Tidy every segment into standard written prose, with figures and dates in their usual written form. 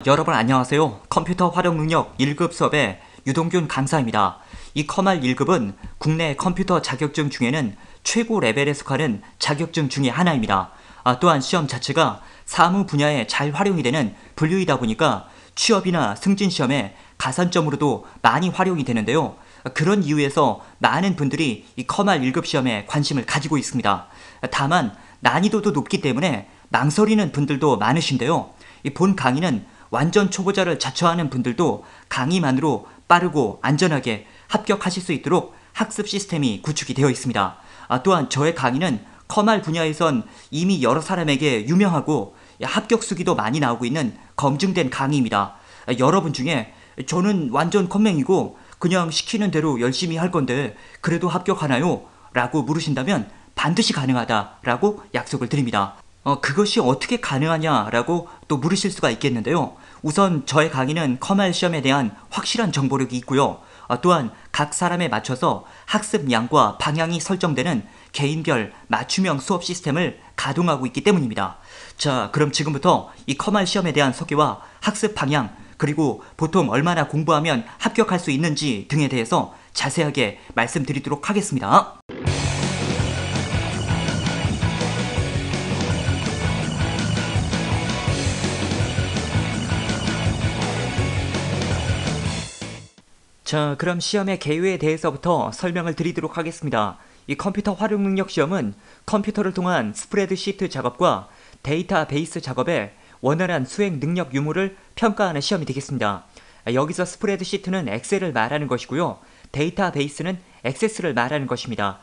여러분 안녕하세요. 컴퓨터 활용 능력 1급 수업의 유동균 강사입니다. 이 커말 1급은 국내 컴퓨터 자격증 중에는 최고 레벨에 속하는 자격증 중의 하나입니다. 또한 시험 자체가 사무 분야에 잘 활용이 되는 분류이다 보니까 취업이나 승진 시험에 가산점으로도 많이 활용이 되는데요. 그런 이유에서 많은 분들이 이 커말 1급 시험에 관심을 가지고 있습니다. 다만 난이도도 높기 때문에 망설이는 분들도 많으신데요. 이 본 강의는 완전 초보자를 자처하는 분들도 강의만으로 빠르고 안전하게 합격하실 수 있도록 학습 시스템이 구축이 되어 있습니다. 또한 저의 강의는 커말 분야에선 이미 여러 사람에게 유명하고 합격 수기도 많이 나오고 있는 검증된 강의입니다. 여러분 중에 저는 완전 컴맹이고 그냥 시키는 대로 열심히 할 건데 그래도 합격하나요? 라고 물으신다면 반드시 가능하다라고 약속을 드립니다. 그것이 어떻게 가능하냐라고 또 물으실 수가 있겠는데요. 우선 저의 강의는 커말 시험에 대한 확실한 정보력이 있고요. 또한 각 사람에 맞춰서 학습 양과 방향이 설정되는 개인별 맞춤형 수업 시스템을 가동하고 있기 때문입니다. 자, 그럼 지금부터 이 커말 시험에 대한 소개와 학습 방향, 그리고 보통 얼마나 공부하면 합격할 수 있는지 등에 대해서 자세하게 말씀드리도록 하겠습니다. 자, 그럼 시험의 개요에 대해서부터 설명을 드리도록 하겠습니다. 이 컴퓨터 활용 능력 시험은 컴퓨터를 통한 스프레드시트 작업과 데이터베이스 작업의 원활한 수행 능력 유무를 평가하는 시험이 되겠습니다. 여기서 스프레드시트는 엑셀을 말하는 것이고요. 데이터베이스는 액세스를 말하는 것입니다.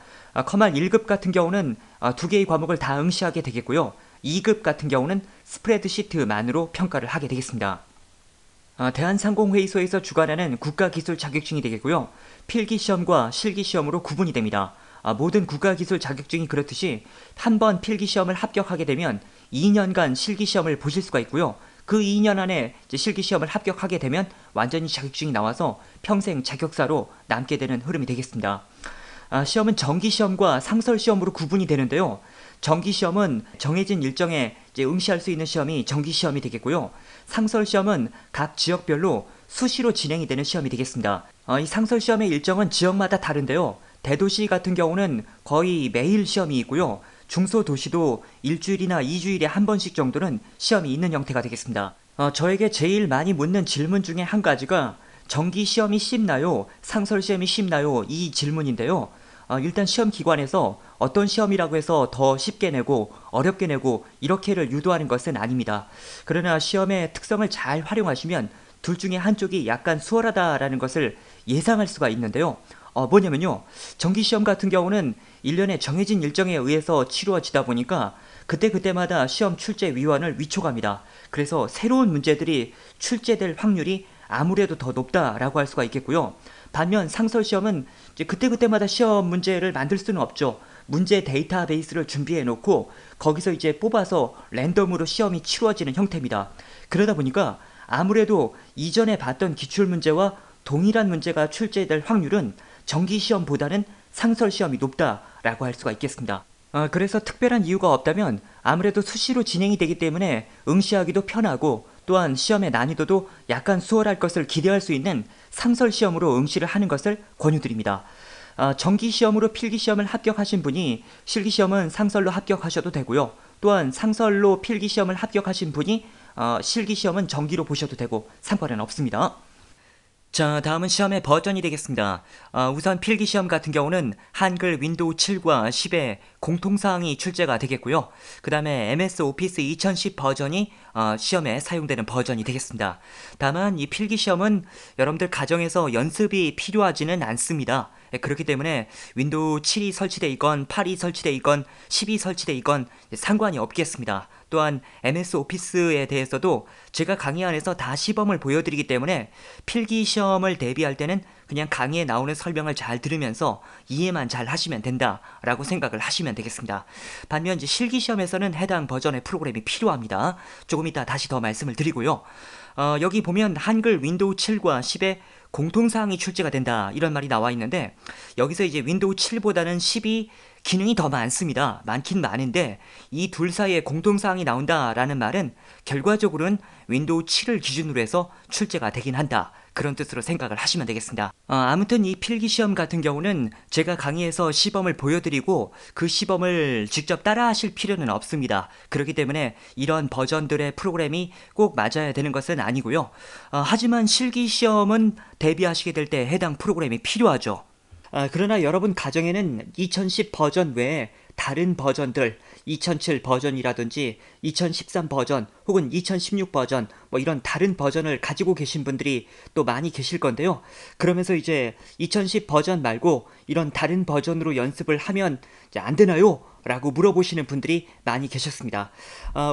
커말 1급 같은 경우는 두 개의 과목을 다 응시하게 되겠고요. 2급 같은 경우는 스프레드시트만으로 평가를 하게 되겠습니다. 대한상공회의소에서 주관하는 국가기술 자격증이 되겠고요. 필기시험과 실기시험으로 구분이 됩니다. 모든 국가기술 자격증이 그렇듯이 한 번 필기시험을 합격하게 되면 2년간 실기시험을 보실 수가 있고요. 그 2년 안에 실기시험을 합격하게 되면 완전히 자격증이 나와서 평생 자격사로 남게 되는 흐름이 되겠습니다. 시험은 정기시험과 상설시험으로 구분이 되는데요. 정기시험은 정해진 일정에 응시할 수 있는 시험이 정기시험이 되겠고요. 상설시험은 각 지역별로 수시로 진행이 되는 시험이 되겠습니다. 이 상설시험의 일정은 지역마다 다른데요. 대도시 같은 경우는 거의 매일 시험이 있고요. 중소도시도 일주일이나 2주일에 한 번씩 정도는 시험이 있는 형태가 되겠습니다. 저에게 제일 많이 묻는 질문 중에 한 가지가 정기시험이 쉽나요? 상설시험이 쉽나요? 이 질문인데요. 일단 시험 기관에서 어떤 시험이라고 해서 더 쉽게 내고 어렵게 내고 이렇게를 유도하는 것은 아닙니다. 그러나 시험의 특성을 잘 활용하시면 둘 중에 한쪽이 약간 수월하다라는 것을 예상할 수가 있는데요. 뭐냐면요. 정기시험 같은 경우는 1년에 정해진 일정에 의해서 치루어지다 보니까 그때그때마다 시험 출제 위원을 위촉합니다. 그래서 새로운 문제들이 출제될 확률이 아무래도 더 높다라고 할 수가 있겠고요. 반면 상설시험은 그때그때마다 시험 문제를 만들 수는 없죠. 문제 데이터베이스를 준비해 놓고 거기서 뽑아서 랜덤으로 시험이 치루어지는 형태입니다. 그러다 보니까 아무래도 이전에 봤던 기출문제와 동일한 문제가 출제될 확률은 정기시험보다는 상설시험이 높다라고 할 수가 있겠습니다. 그래서 특별한 이유가 없다면 아무래도 수시로 진행이 되기 때문에 응시하기도 편하고 또한 시험의 난이도도 약간 수월할 것을 기대할 수 있는 상설시험으로 응시를 하는 것을 권유드립니다. 정기시험으로 필기시험을 합격하신 분이 실기시험은 상설로 합격하셔도 되고요. 또한 상설로 필기시험을 합격하신 분이 실기시험은 정기로 보셔도 되고 상관은 없습니다. 자, 다음은 시험의 버전이 되겠습니다. 우선 필기시험 같은 경우는 한글 윈도우 7과 10의 공통사항이 출제가 되겠고요. 그 다음에 MS 오피스 2010 버전이 시험에 사용되는 버전이 되겠습니다. 다만 이 필기시험은 여러분들 가정에서 연습이 필요하지는 않습니다. 그렇기 때문에 윈도우 7이 설치되어 있건 8이 설치되어 있건 10이 설치되어 있건 상관이 없겠습니다. 또한 MS 오피스에 대해서도 제가 강의 안에서 다 시범을 보여드리기 때문에 필기시험을 대비할 때는 그냥 강의에 나오는 설명을 잘 들으면서 이해만 잘 하시면 된다라고 생각을 하시면 되겠습니다. 반면 실기시험에서는 해당 버전의 프로그램이 필요합니다. 조금 이따 다시 더 말씀을 드리고요. 여기 보면 한글 윈도우 7과 10의 공통사항이 출제가 된다 이런 말이 나와 있는데 여기서 윈도우 7보다는 10이 기능이 더 많습니다. 많긴 많은데 이 둘 사이에 공통사항이 나온다라는 말은 결과적으로는 윈도우 7을 기준으로 해서 출제가 되긴 한다. 그런 뜻으로 생각을 하시면 되겠습니다. 아무튼 이 필기시험 같은 경우는 제가 강의에서 시범을 보여드리고 그 시범을 직접 따라 하실 필요는 없습니다. 그렇기 때문에 이런 버전들의 프로그램이 꼭 맞아야 되는 것은 아니고요. 하지만 실기시험은 대비하시게 될 때 해당 프로그램이 필요하죠. 그러나 여러분 가정에는 2010 버전 외에 다른 버전들 2007 버전이라든지 2013 버전 혹은 2016 버전 뭐 이런 다른 버전을 가지고 계신 분들이 또 많이 계실 건데요. 그러면서 이제 2010 버전 말고 이런 다른 버전으로 연습을 하면 이제 안 되나요? 라고 물어보시는 분들이 많이 계셨습니다.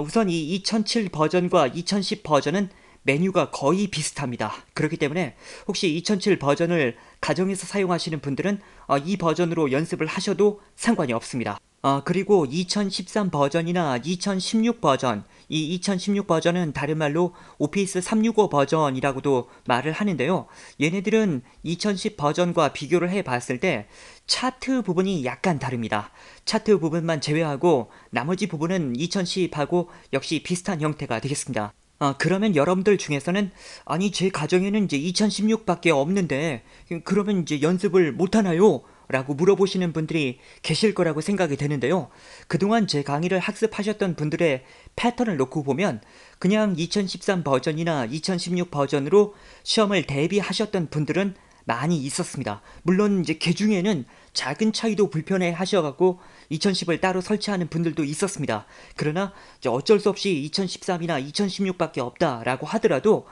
우선 이 2007 버전과 2010 버전은 메뉴가 거의 비슷합니다. 그렇기 때문에 혹시 2007 버전을 가정에서 사용하시는 분들은 이 버전으로 연습을 하셔도 상관이 없습니다. 그리고 2013 버전이나 2016 버전, 이 2016 버전은 다른 말로 오피스 365 버전이라고도 말을 하는데요. 얘네들은 2010 버전과 비교를 해봤을 때 차트 부분이 약간 다릅니다. 차트 부분만 제외하고 나머지 부분은 2010하고 역시 비슷한 형태가 되겠습니다. 그러면 여러분들 중에서는 아니 제 가정에는 이제 2016밖에 없는데 그러면 이제 연습을 못하나요? 라고 물어보시는 분들이 계실 거라고 생각이 되는데요. 그동안 제 강의를 학습하셨던 분들의 패턴을 놓고 보면 그냥 2013 버전이나 2016 버전으로 시험을 대비하셨던 분들은 많이 있었습니다. 물론 이제 그 중에는 작은 차이도 불편해 하셔갖고 2010을 따로 설치하는 분들도 있었습니다. 그러나 이제 어쩔 수 없이 2013이나 2016밖에 없다라고 하더라도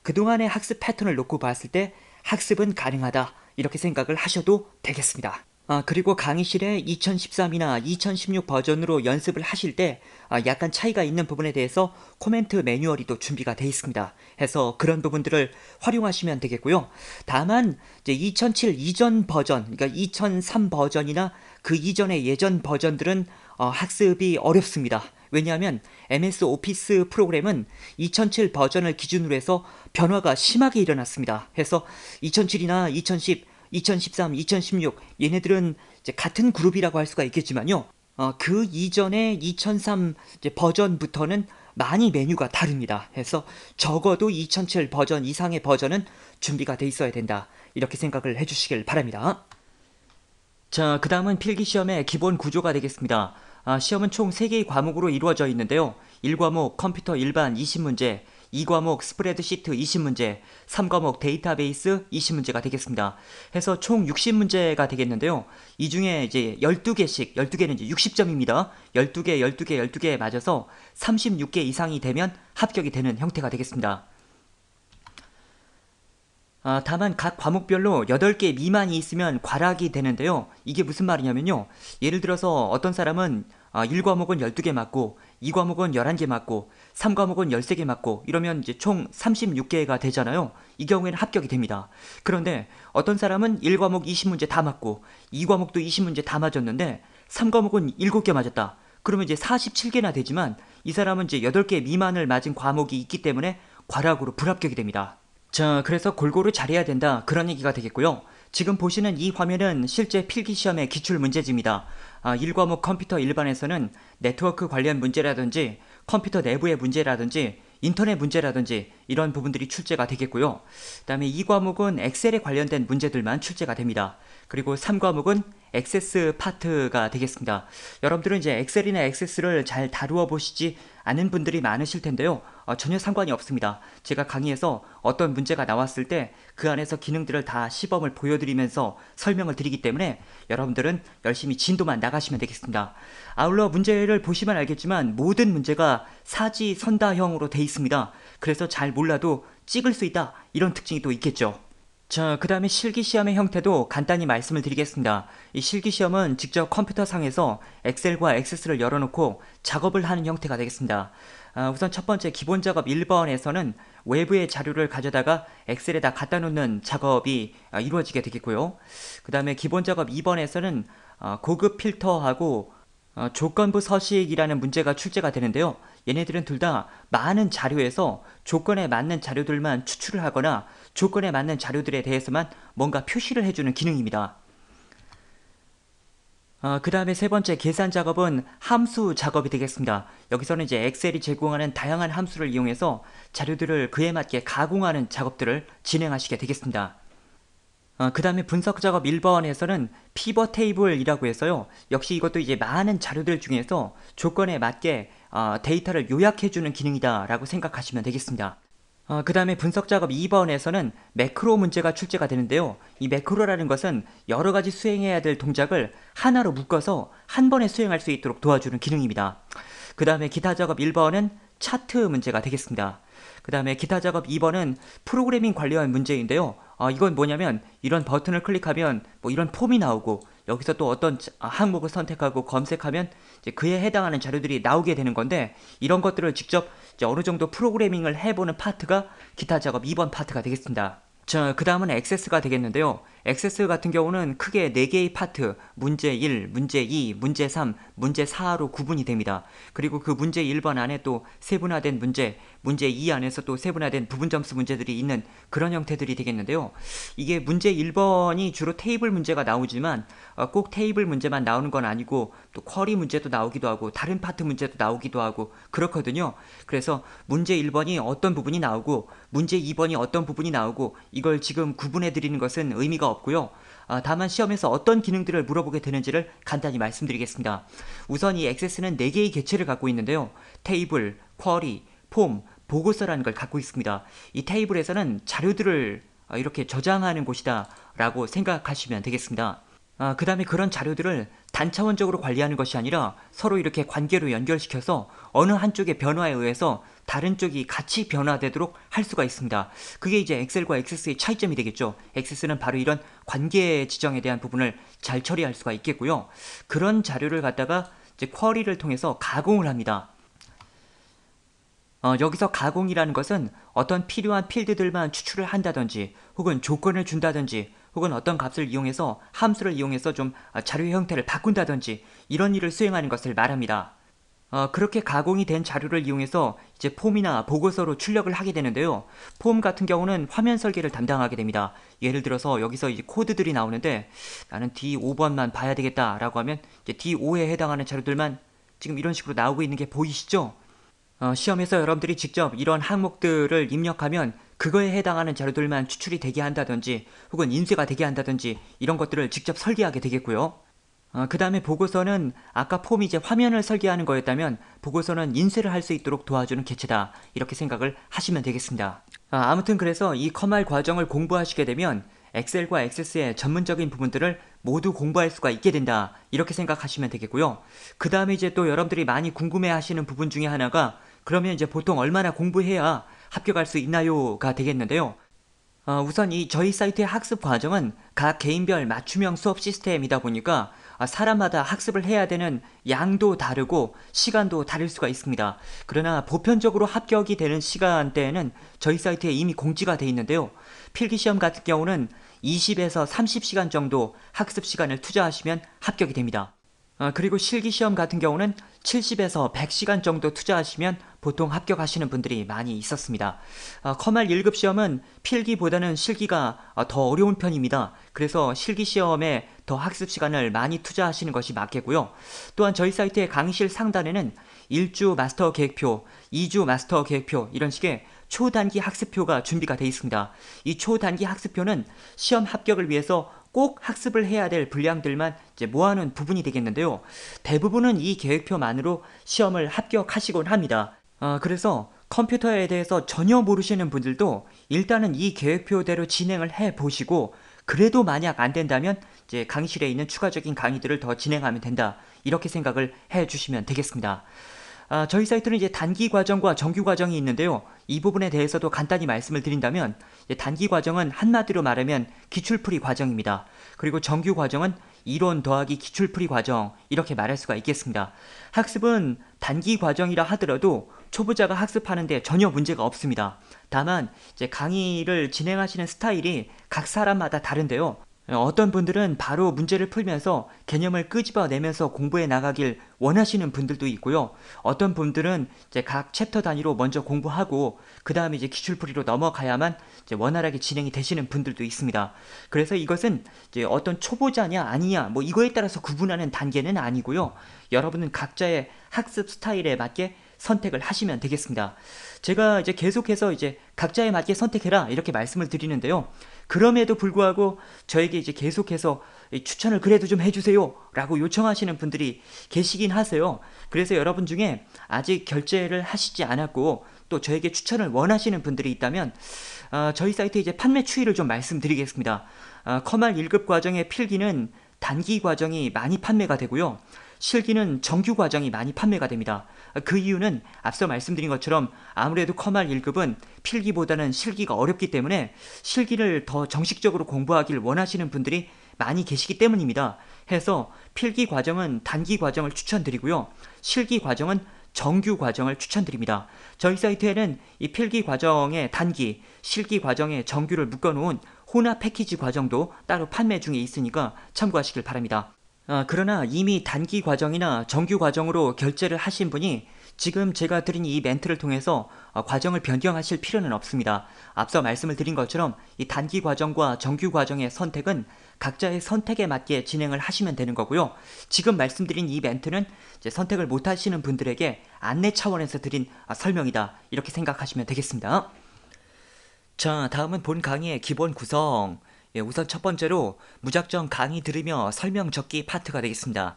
그동안의 학습 패턴을 놓고 봤을 때 학습은 가능하다 이렇게 생각을 하셔도 되겠습니다. 그리고 강의실에 2013이나 2016 버전으로 연습을 하실 때 약간 차이가 있는 부분에 대해서 코멘트 매뉴얼이 또 준비가 되어 있습니다. 해서 그런 부분들을 활용하시면 되겠고요. 다만 이제 2007 이전 버전, 그러니까 2003 버전이나 그 이전의 예전 버전들은 학습이 어렵습니다. 왜냐하면 MS 오피스 프로그램은 2007 버전을 기준으로 해서 변화가 심하게 일어났습니다. 해서 2007이나 2010 2013, 2016 얘네들은 이제 같은 그룹이라고 할 수가 있겠지만요. 그 이전의 2003 버전부터는 많이 메뉴가 다릅니다. 해서 적어도 2007 버전 이상의 버전은 준비가 돼 있어야 된다. 이렇게 생각을 해주시길 바랍니다. 자, 그 다음은 필기시험의 기본 구조가 되겠습니다. 시험은 총 3개의 과목으로 이루어져 있는데요. 1과목 컴퓨터 일반 20문제, 2과목 스프레드시트 20문제, 3과목 데이터베이스 20문제가 되겠습니다. 해서 총 60문제가 되겠는데요. 이 중에 이제 12개씩, 12개는 이제 60점입니다. 12개, 12개, 12개 맞아서 36개 이상이 되면 합격이 되는 형태가 되겠습니다. 다만 각 과목별로 8개 미만이 있으면 과락이 되는데요. 이게 무슨 말이냐면요. 예를 들어서 어떤 사람은 1과목은 12개 맞고 2과목은 11개 맞고 3과목은 13개 맞고 이러면 이제 총 36개가 되잖아요. 이 경우에는 합격이 됩니다. 그런데 어떤 사람은 1과목 20문제 다 맞고 2과목도 20문제 다 맞았는데 3과목은 7개 맞았다. 그러면 이제 47개나 되지만 이 사람은 이제 8개 미만을 맞은 과목이 있기 때문에 과락으로 불합격이 됩니다. 자, 그래서 골고루 잘해야 된다 그런 얘기가 되겠고요. 지금 보시는 이 화면은 실제 필기시험의 기출문제지입니다. 1과목 컴퓨터 일반에서는 네트워크 관련 문제라든지 컴퓨터 내부의 문제라든지 인터넷 문제라든지 이런 부분들이 출제가 되겠고요. 그 다음에 2과목은 엑셀에 관련된 문제들만 출제가 됩니다. 그리고 3과목은 액세스 파트가 되겠습니다. 여러분들은 이제 엑셀이나 액세스를 잘 다루어 보시지 않은 분들이 많으실 텐데요. 전혀 상관이 없습니다. 제가 강의에서 어떤 문제가 나왔을 때 그 안에서 기능들을 다 시범을 보여드리면서 설명을 드리기 때문에 여러분들은 열심히 진도만 나가시면 되겠습니다. 아울러 문제를 보시면 알겠지만 모든 문제가 사지선다형으로 돼 있습니다. 그래서 잘 몰라도 찍을 수 있다 이런 특징이 또 있겠죠. 자, 그 다음에 실기시험의 형태도 간단히 말씀을 드리겠습니다. 이 실기시험은 직접 컴퓨터상에서 엑셀과 액세스를 열어놓고 작업을 하는 형태가 되겠습니다. 우선 첫 번째 기본 작업 1번에서는 외부의 자료를 가져다가 엑셀에다 갖다 놓는 작업이 이루어지게 되겠고요. 그 다음에 기본 작업 2번에서는 고급 필터하고 조건부 서식이라는 문제가 출제가 되는데요. 얘네들은 둘 다 많은 자료에서 조건에 맞는 자료들만 추출을 하거나 조건에 맞는 자료들에 대해서만 뭔가 표시를 해주는 기능입니다. 그 다음에 세 번째 계산 작업은 함수 작업이 되겠습니다. 여기서는 이제 엑셀이 제공하는 다양한 함수를 이용해서 자료들을 그에 맞게 가공하는 작업들을 진행하시게 되겠습니다. 그 다음에 분석 작업 1번에서는 피벗 테이블이라고 해서요. 역시 이것도 이제 많은 자료들 중에서 조건에 맞게 데이터를 요약해주는 기능이다 라고 생각하시면 되겠습니다. 그 다음에 분석 작업 2번에서는 매크로 문제가 출제가 되는데요. 이 매크로라는 것은 여러 가지 수행해야 될 동작을 하나로 묶어서 한 번에 수행할 수 있도록 도와주는 기능입니다. 그 다음에 기타 작업 1번은 차트 문제가 되겠습니다. 그 다음에 기타 작업 2번은 프로그래밍 관련 문제인데요. 이건 뭐냐면 이런 버튼을 클릭하면 뭐 이런 폼이 나오고 여기서 또 어떤 항목을 선택하고 검색하면 이제 그에 해당하는 자료들이 나오게 되는 건데 이런 것들을 직접 이제 어느 정도 프로그래밍을 해보는 파트가 기타 작업 2번 파트가 되겠습니다. 자, 그 다음은 액세스가 되겠는데요. 액세스 같은 경우는 크게 4개의 파트, 문제 1, 문제 2, 문제 3, 문제 4로 구분이 됩니다. 그리고 그 문제 1번 안에 또 세분화된 문제 2 안에서 또 세분화된 부분 점수 문제들이 있는 그런 형태들이 되겠는데요. 이게 문제 1번이 주로 테이블 문제가 나오지만 꼭 테이블 문제만 나오는 건 아니고 또 쿼리 문제도 나오기도 하고 다른 파트 문제도 나오기도 하고 그렇거든요. 그래서 문제 1번이 어떤 부분이 나오고 문제 2번이 어떤 부분이 나오고 이걸 지금 구분해 드리는 것은 의미가 없고요. 다만 시험에서 어떤 기능들을 물어보게 되는지를 간단히 말씀드리겠습니다. 우선 이 액세스는 4개의 개체를 갖고 있는데요. 테이블, 쿼리, 폼, 보고서라는 걸 갖고 있습니다. 이 테이블에서는 자료들을 이렇게 저장하는 곳이다 라고 생각하시면 되겠습니다. 그 다음에 그런 자료들을 단차원적으로 관리하는 것이 아니라 서로 이렇게 관계로 연결시켜서 어느 한쪽의 변화에 의해서 다른 쪽이 같이 변화되도록 할 수가 있습니다. 그게 이제 엑셀과 액세스의 차이점이 되겠죠. 액세스는 바로 이런 관계 지정에 대한 부분을 잘 처리할 수가 있겠고요. 그런 자료를 갖다가 이제 쿼리를 통해서 가공을 합니다. 여기서 가공이라는 것은 어떤 필요한 필드들만 추출을 한다든지 혹은 조건을 준다든지 혹은 어떤 값을 이용해서 함수를 이용해서 좀 자료의 형태를 바꾼다든지 이런 일을 수행하는 것을 말합니다. 그렇게 가공이 된 자료를 이용해서 이제 폼이나 보고서로 출력을 하게 되는데요. 폼 같은 경우는 화면 설계를 담당하게 됩니다. 예를 들어서 여기서 이제 코드들이 나오는데 나는 D5번만 봐야 되겠다라고 하면 이제 D5에 해당하는 자료들만 지금 이런 식으로 나오고 있는 게 보이시죠? 시험에서 여러분들이 직접 이런 항목들을 입력하면 그거에 해당하는 자료들만 추출이 되게 한다든지 혹은 인쇄가 되게 한다든지 이런 것들을 직접 설계하게 되겠고요. 그 다음에 보고서는 아까 폼이 이제 화면을 설계하는 거였다면 보고서는 인쇄를 할 수 있도록 도와주는 개체다 이렇게 생각을 하시면 되겠습니다. 아무튼 그래서 이 커말 과정을 공부하시게 되면 엑셀과 액세스의 전문적인 부분들을 모두 공부할 수가 있게 된다 이렇게 생각하시면 되겠고요. 그 다음에 이제 또 여러분들이 많이 궁금해 하시는 부분 중에 하나가 그러면 이제 보통 얼마나 공부해야 합격할 수 있나요가 되겠는데요. 우선 이 저희 사이트의 학습 과정은 각 개인별 맞춤형 수업 시스템이다 보니까 사람마다 학습을 해야 되는 양도 다르고 시간도 다를 수가 있습니다. 그러나 보편적으로 합격이 되는 시간대에는 저희 사이트에 이미 공지가 되어 있는데요. 필기시험 같은 경우는 20에서 30시간 정도 학습 시간을 투자하시면 합격이 됩니다. 그리고 실기시험 같은 경우는 70에서 100시간 정도 투자하시면 보통 합격하시는 분들이 많이 있었습니다. 커말 1급 시험은 필기보다는 실기가 더 어려운 편입니다. 그래서 실기시험에 더 학습 시간을 많이 투자하시는 것이 맞겠고요. 또한 저희 사이트의 강의실 상단에는 1주 마스터 계획표, 2주 마스터 계획표 이런 식의 초단기 학습표가 준비가 되어 있습니다. 이 초단기 학습표는 시험 합격을 위해서 꼭 학습을 해야 될 분량들만 이제 모아놓은 부분이 되겠는데요. 대부분은 이 계획표만으로 시험을 합격하시곤 합니다. 그래서 컴퓨터에 대해서 전혀 모르시는 분들도 일단은 이 계획표대로 진행을 해 보시고 그래도 만약 안 된다면 이제 강의실에 있는 추가적인 강의들을 더 진행하면 된다. 이렇게 생각을 해 주시면 되겠습니다. 저희 사이트는 이제 단기 과정과 정규 과정이 있는데요. 이 부분에 대해서도 간단히 말씀을 드린다면 단기 과정은 한마디로 말하면 기출풀이 과정입니다. 그리고 정규 과정은 이론 더하기 기출풀이 과정 이렇게 말할 수가 있겠습니다. 학습은 단기 과정이라 하더라도 초보자가 학습하는데 전혀 문제가 없습니다. 다만 이제 강의를 진행하시는 스타일이 각 사람마다 다른데요. 어떤 분들은 바로 문제를 풀면서 개념을 끄집어내면서 공부해 나가길 원하시는 분들도 있고요. 어떤 분들은 이제 각 챕터 단위로 먼저 공부하고 그 다음에 이제 기출풀이로 넘어가야만 이제 원활하게 진행이 되시는 분들도 있습니다. 그래서 이것은 이제 어떤 초보자냐 아니냐 뭐 이거에 따라서 구분하는 단계는 아니고요. 여러분은 각자의 학습 스타일에 맞게 선택을 하시면 되겠습니다. 제가 이제 계속해서 이제 각자에 맞게 선택해라 이렇게 말씀을 드리는데요. 그럼에도 불구하고 저에게 이제 계속해서 추천을 그래도 좀 해주세요 라고 요청하시는 분들이 계시긴 하세요. 그래서 여러분 중에 아직 결제를 하시지 않았고 또 저에게 추천을 원하시는 분들이 있다면 저희 사이트 이제 판매 추이를 좀 말씀드리겠습니다. 커말 1급 과정의 필기는 단기 과정이 많이 판매가 되고요. 실기는 정규 과정이 많이 판매가 됩니다. 그 이유는 앞서 말씀드린 것처럼 아무래도 커말 1급은 필기보다는 실기가 어렵기 때문에 실기를 더 정식적으로 공부하길 원하시는 분들이 많이 계시기 때문입니다. 해서 필기 과정은 단기 과정을 추천드리고요. 실기 과정은 정규 과정을 추천드립니다. 저희 사이트에는 이 필기 과정의 단기, 실기 과정의 정규를 묶어놓은 혼합 패키지 과정도 따로 판매 중에 있으니까 참고하시길 바랍니다. 그러나 이미 단기 과정이나 정규 과정으로 결제를 하신 분이 지금 제가 드린 이 멘트를 통해서 과정을 변경하실 필요는 없습니다. 앞서 말씀을 드린 것처럼 이 단기 과정과 정규 과정의 선택은 각자의 선택에 맞게 진행을 하시면 되는 거고요. 지금 말씀드린 이 멘트는 이제 선택을 못 하시는 분들에게 안내 차원에서 드린 설명이다. 이렇게 생각하시면 되겠습니다. 자, 다음은 본 강의의 기본 구성. 우선 첫 번째로 무작정 강의 들으며 설명 적기 파트가 되겠습니다.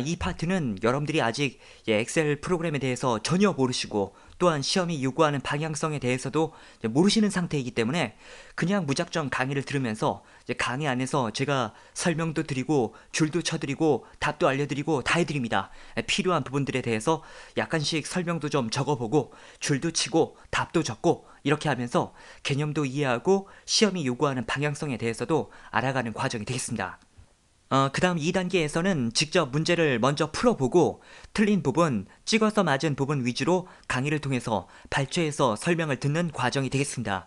이 파트는 여러분들이 아직 엑셀 프로그램에 대해서 전혀 모르시고 또한 시험이 요구하는 방향성에 대해서도 모르시는 상태이기 때문에 그냥 무작정 강의를 들으면서 강의 안에서 제가 설명도 드리고 줄도 쳐드리고 답도 알려드리고 다 해드립니다. 필요한 부분들에 대해서 약간씩 설명도 좀 적어보고 줄도 치고 답도 적고 이렇게 하면서 개념도 이해하고 시험이 요구하는 방향성에 대해서도 알아가는 과정이 되겠습니다. 그 다음 2단계에서는 직접 문제를 먼저 풀어보고 틀린 부분, 찍어서 맞은 부분 위주로 강의를 통해서 발췌해서 설명을 듣는 과정이 되겠습니다.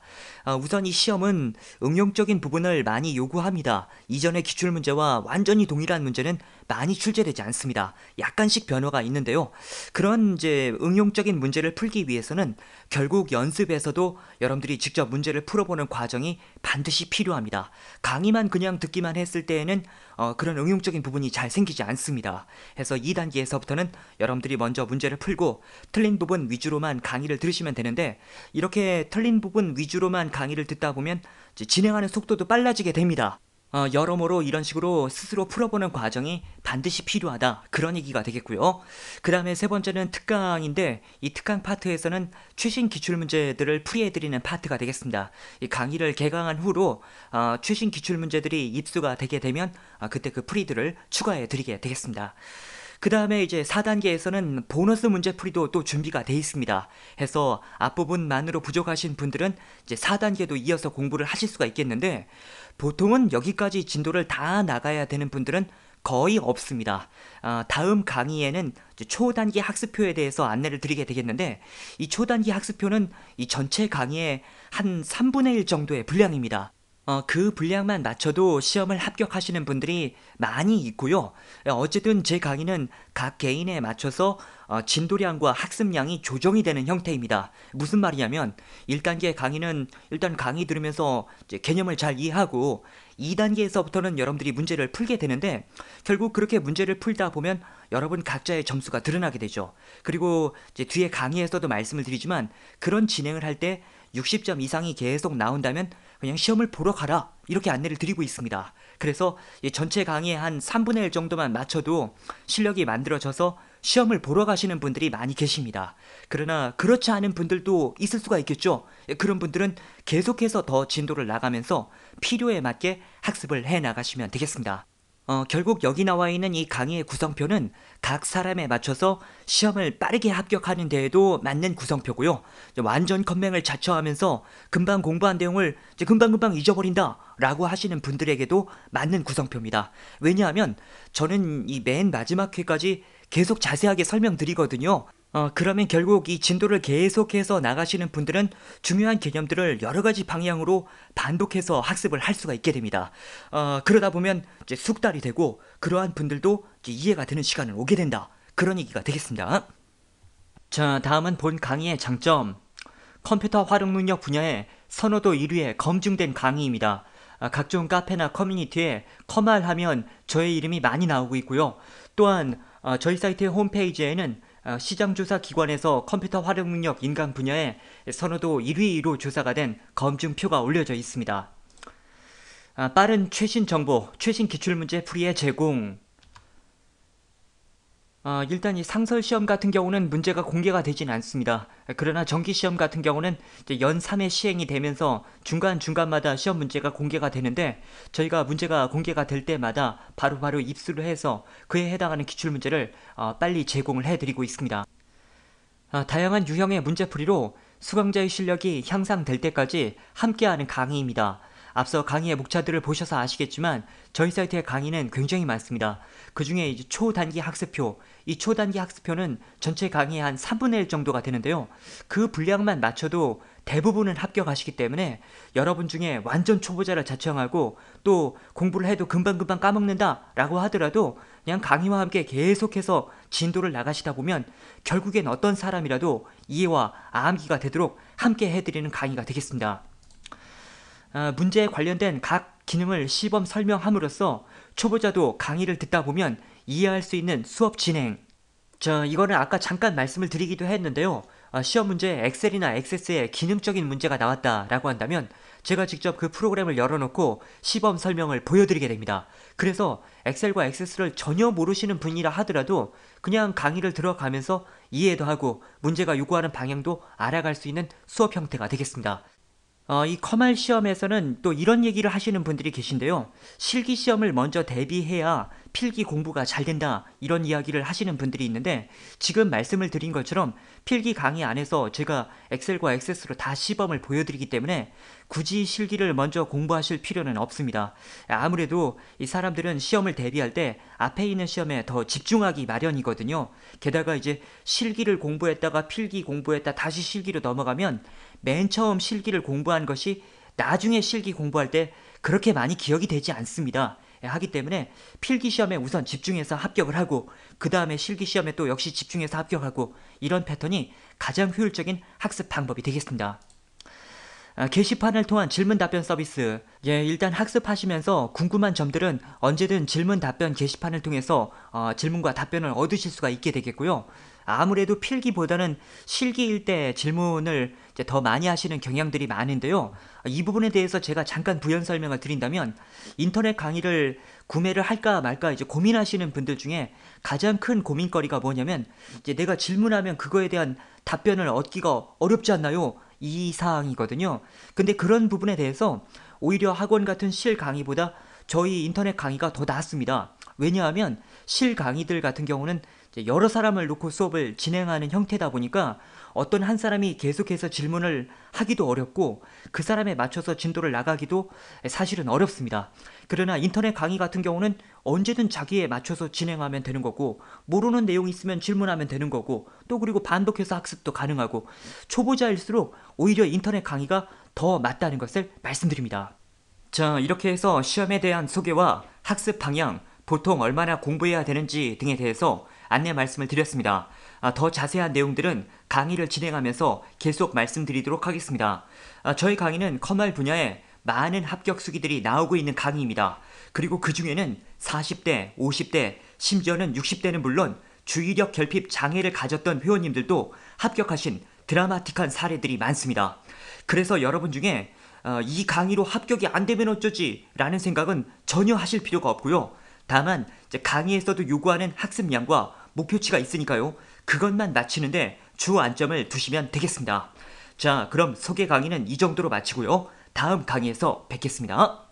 우선 이 시험은 응용적인 부분을 많이 요구합니다. 이전의 기출문제와 완전히 동일한 문제는 많이 출제되지 않습니다. 약간씩 변화가 있는데요. 그런 이제 응용적인 문제를 풀기 위해서는 결국 연습에서도 여러분들이 직접 문제를 풀어보는 과정이 반드시 필요합니다. 강의만 그냥 듣기만 했을 때에는 그런 응용적인 부분이 잘 생기지 않습니다. 해서 2단계에서부터는 여러분들이 먼저 문제를 풀고 틀린 부분 위주로만 강의를 들으시면 되는데 이렇게 틀린 부분 위주로만 강의를 듣다 보면 진행하는 속도도 빨라지게 됩니다. 여러모로 이런 식으로 스스로 풀어보는 과정이 반드시 필요하다. 그런 얘기가 되겠고요. 그 다음에 세 번째는 특강인데 이 특강 파트에서는 최신 기출문제들을 풀이해드리는 파트가 되겠습니다. 이 강의를 개강한 후로 최신 기출문제들이 입수가 되게 되면 그때 그 풀이들을 추가해드리게 되겠습니다. 그 다음에 이제 4단계에서는 보너스 문제 풀이도 또 준비가 돼 있습니다. 해서 앞부분만으로 부족하신 분들은 이제 4단계도 이어서 공부를 하실 수가 있겠는데 보통은 여기까지 진도를 다 나가야 되는 분들은 거의 없습니다. 다음 강의에는 초단기 학습표에 대해서 안내를 드리게 되겠는데 이 초단기 학습표는 이 전체 강의의 한 3분의 1 정도의 분량입니다. 그 분량만 맞춰도 시험을 합격하시는 분들이 많이 있고요. 어쨌든 제 강의는 각 개인에 맞춰서 진도량과 학습량이 조정이 되는 형태입니다. 무슨 말이냐면 1단계 강의는 일단 강의 들으면서 이제 개념을 잘 이해하고 2단계에서부터는 여러분들이 문제를 풀게 되는데 결국 그렇게 문제를 풀다 보면 여러분 각자의 점수가 드러나게 되죠. 그리고 이제 뒤에 강의에서도 말씀을 드리지만 그런 진행을 할 때 60점 이상이 계속 나온다면 그냥 시험을 보러 가라 이렇게 안내를 드리고 있습니다. 그래서 전체 강의의 한 3분의 1 정도만 맞춰도 실력이 만들어져서 시험을 보러 가시는 분들이 많이 계십니다. 그러나 그렇지 않은 분들도 있을 수가 있겠죠. 그런 분들은 계속해서 더 진도를 나가면서 필요에 맞게 학습을 해 나가시면 되겠습니다. 결국 여기 나와 있는 이 강의의 구성표는 각 사람에 맞춰서 시험을 빠르게 합격하는 데에도 맞는 구성표고요. 완전 컴맹을 자처하면서 금방 공부한 내용을 금방금방 잊어버린다 라고 하시는 분들에게도 맞는 구성표입니다. 왜냐하면 저는 이 맨 마지막 회까지 계속 자세하게 설명드리거든요. 그러면 결국 이 진도를 계속해서 나가시는 분들은 중요한 개념들을 여러 가지 방향으로 반복해서 학습을 할 수가 있게 됩니다. 그러다 보면 이제 숙달이 되고 그러한 분들도 이제 이해가 되는 시간을 오게 된다. 그런 얘기가 되겠습니다. 자, 다음은 본 강의의 장점. 컴퓨터 활용 능력 분야에 선호도 1위에 검증된 강의입니다. 각종 카페나 커뮤니티에 커말 하면 저의 이름이 많이 나오고 있고요. 또한 저희 사이트의 홈페이지에는 시장조사 기관에서 컴퓨터 활용 능력 인강 분야에 선호도 1위로 조사가 된 검증표가 올려져 있습니다. 빠른 최신 정보, 최신 기출문제 풀이의 제공. 일단 이 상설 시험 같은 경우는 문제가 공개가 되진 않습니다. 그러나 정기 시험 같은 경우는 이제 연 3회 시행이 되면서 중간중간마다 시험 문제가 공개가 되는데 저희가 문제가 공개가 될 때마다 바로바로 입수를 해서 그에 해당하는 기출 문제를 빨리 제공을 해드리고 있습니다. 다양한 유형의 문제풀이로 수강자의 실력이 향상될 때까지 함께하는 강의입니다. 앞서 강의의 목차들을 보셔서 아시겠지만 저희 사이트의 강의는 굉장히 많습니다. 그 중에 이제 초단기 학습표, 이 초단기 학습표는 전체 강의의 한 3분의 1 정도가 되는데요. 그 분량만 맞춰도 대부분은 합격하시기 때문에 여러분 중에 완전 초보자를 자청하고 또 공부를 해도 금방금방 까먹는다 라고 하더라도 그냥 강의와 함께 계속해서 진도를 나가시다 보면 결국엔 어떤 사람이라도 이해와 암기가 되도록 함께 해드리는 강의가 되겠습니다. 문제에 관련된 각 기능을 시범 설명함으로써 초보자도 강의를 듣다 보면 이해할 수 있는 수업 진행. 이거는 아까 잠깐 말씀을 드리기도 했는데요. 시험 문제에 엑셀이나 액세스에 기능적인 문제가 나왔다라고 한다면 제가 직접 그 프로그램을 열어놓고 시범 설명을 보여드리게 됩니다. 그래서 엑셀과 액세스를 전혀 모르시는 분이라 하더라도 그냥 강의를 들어가면서 이해도 하고 문제가 요구하는 방향도 알아갈 수 있는 수업 형태가 되겠습니다. 이 커말 시험에서는 또 이런 얘기를 하시는 분들이 계신데요. 실기 시험을 먼저 대비해야 필기 공부가 잘 된다 이런 이야기를 하시는 분들이 있는데 지금 말씀을 드린 것처럼 필기 강의 안에서 제가 엑셀과 액세스로 다 시범을 보여드리기 때문에 굳이 실기를 먼저 공부하실 필요는 없습니다. 아무래도 이 사람들은 시험을 대비할 때 앞에 있는 시험에 더 집중하기 마련이거든요. 게다가 이제 실기를 공부했다가 필기 공부했다 다시 실기로 넘어가면 맨 처음 실기를 공부한 것이 나중에 실기 공부할 때 그렇게 많이 기억이 되지 않습니다. 하기 때문에 필기 시험에 우선 집중해서 합격을 하고 그 다음에 실기 시험에 또 역시 집중해서 합격하고 이런 패턴이 가장 효율적인 학습 방법이 되겠습니다. 게시판을 통한 질문 답변 서비스. 일단 학습하시면서 궁금한 점들은 언제든 질문 답변 게시판을 통해서 질문과 답변을 얻으실 수가 있게 되겠고요. 아무래도 필기보다는 실기일 때 질문을 이제 더 많이 하시는 경향들이 많은데요. 이 부분에 대해서 제가 잠깐 부연 설명을 드린다면 인터넷 강의를 구매를 할까 말까 이제 고민하시는 분들 중에 가장 큰 고민거리가 뭐냐면 이제 내가 질문하면 그거에 대한 답변을 얻기가 어렵지 않나요? 이 사항이거든요. 근데 그런 부분에 대해서 오히려 학원 같은 실 강의보다 저희 인터넷 강의가 더 낫습니다. 왜냐하면 실 강의들 같은 경우는 여러 사람을 놓고 수업을 진행하는 형태다 보니까 어떤 한 사람이 계속해서 질문을 하기도 어렵고 그 사람에 맞춰서 진도를 나가기도 사실은 어렵습니다. 그러나 인터넷 강의 같은 경우는 언제든 자기에 맞춰서 진행하면 되는 거고 모르는 내용이 있으면 질문하면 되는 거고 또 그리고 반복해서 학습도 가능하고 초보자일수록 오히려 인터넷 강의가 더 맞다는 것을 말씀드립니다. 자, 이렇게 해서 시험에 대한 소개와 학습 방향, 보통 얼마나 공부해야 되는지 등에 대해서 안내 말씀을 드렸습니다. 더 자세한 내용들은 강의를 진행하면서 계속 말씀드리도록 하겠습니다. 저희 강의는 커말 분야에 많은 합격 수기들이 나오고 있는 강의입니다. 그리고 그 중에는 40대, 50대, 심지어는 60대는 물론 주의력 결핍 장애를 가졌던 회원님들도 합격하신 드라마틱한 사례들이 많습니다. 그래서 여러분 중에 이 강의로 합격이 안 되면 어쩌지 라는 생각은 전혀 하실 필요가 없고요. 다만 이제 강의에서도 요구하는 학습량과 목표치가 있으니까요. 그것만 맞추는데 주 안점을 두시면 되겠습니다. 자, 그럼 소개 강의는 이 정도로 마치고요. 다음 강의에서 뵙겠습니다.